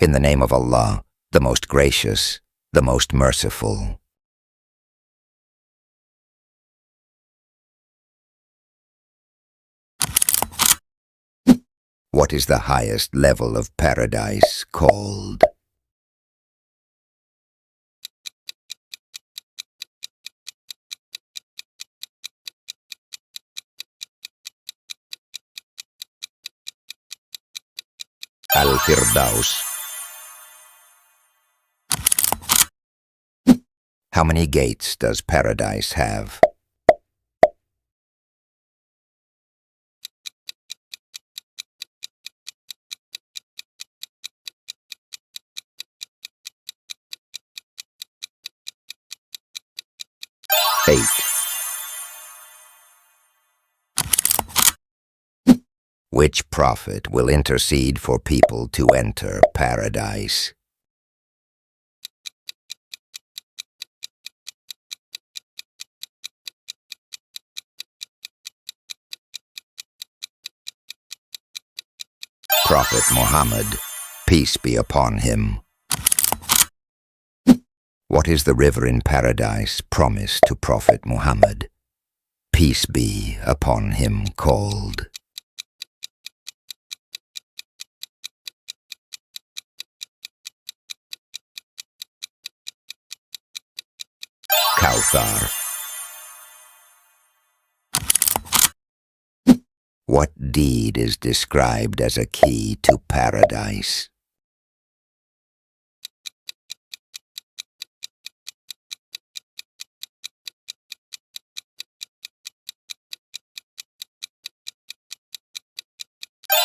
In the name of Allah, the most gracious, the most merciful. What is the highest level of paradise called? Al-Firdaus. How many gates does paradise have? Eight. Which prophet will intercede for people to enter paradise? Prophet Muhammad, peace be upon him. What is the river in paradise promised to Prophet Muhammad, peace be upon him, called? Kawthar. What deed is described as a key to paradise?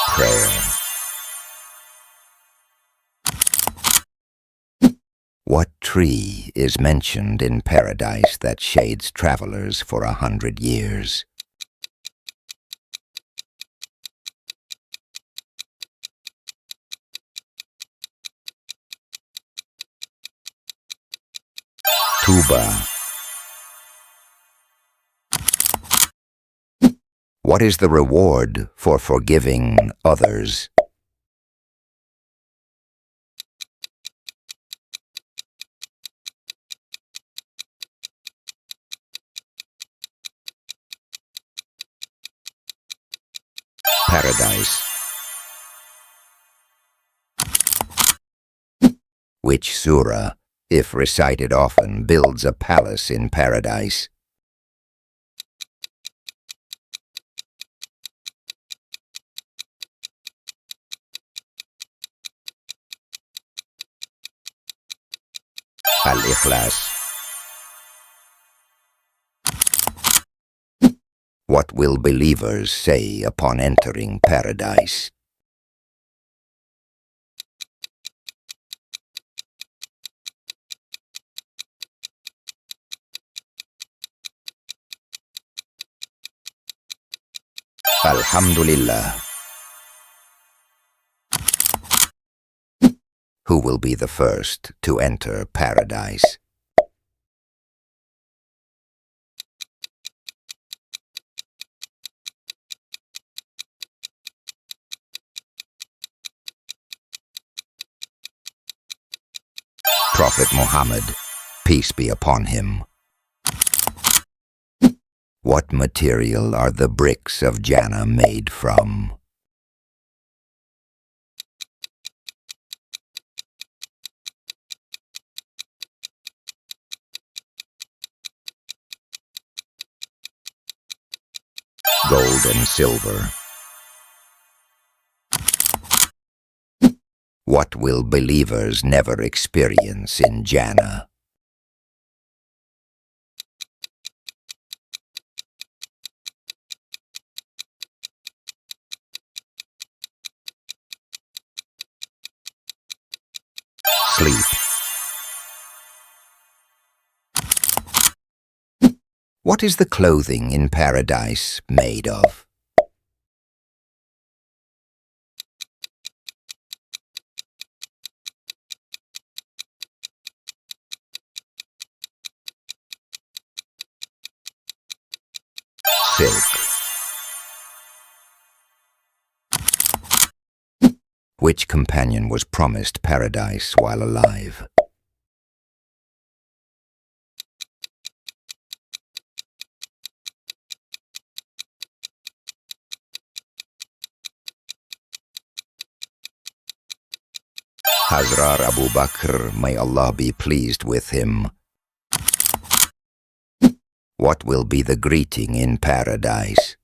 Prayer. What tree is mentioned in paradise that shades travelers for 100 years? Tuba. What is the reward for forgiving others? Paradise. Which surah, if recited often, builds a palace in paradise? Al-Ikhlas. What will believers say upon entering paradise? Alhamdulillah. Who will be the first to enter paradise? Prophet Muhammad, peace be upon him. What material are the bricks of Jannah made from? Gold and silver. What will believers never experience in Jannah? Sleep. What is the clothing in paradise made of? Silk. Which companion was promised paradise while alive? Hazrat Abu Bakr, may Allah be pleased with him. What will be the greeting in paradise?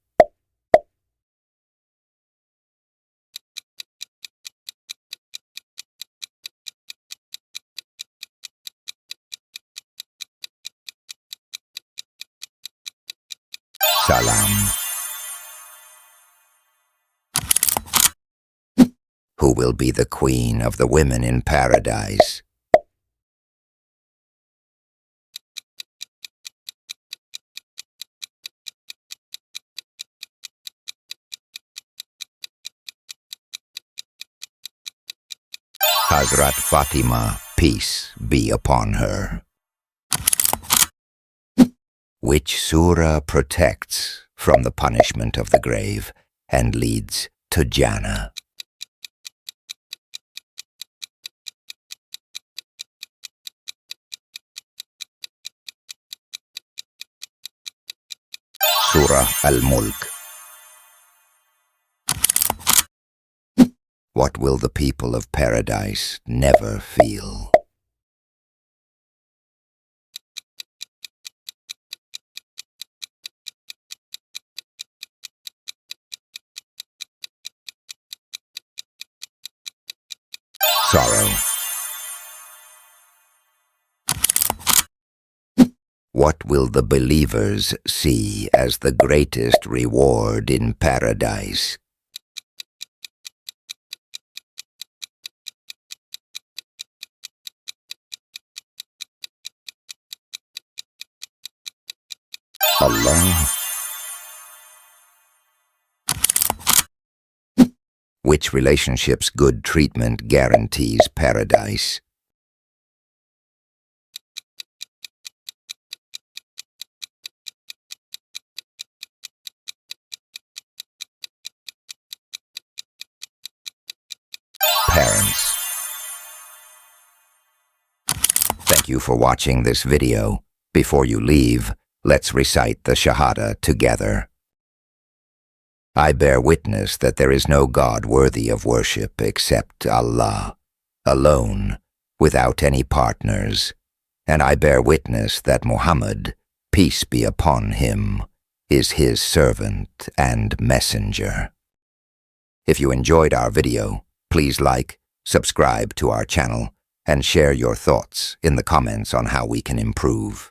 Salam. Who will be the queen of the women in paradise? Hazrat Fatima, peace be upon her. Which surah protects from the punishment of the grave and leads to Jannah? Surah Al-Mulk. What will the people of paradise never feel? Sorrow. What will the believers see as the greatest reward in paradise? Allah. Which relationship's good treatment guarantees paradise? Parents. Thank you for watching this video. Before you leave, let's recite the Shahada together. I bear witness that there is no God worthy of worship except Allah, alone, without any partners. And I bear witness that Muhammad, peace be upon him, is his servant and messenger. If you enjoyed our video, please like, subscribe to our channel, and share your thoughts in the comments on how we can improve.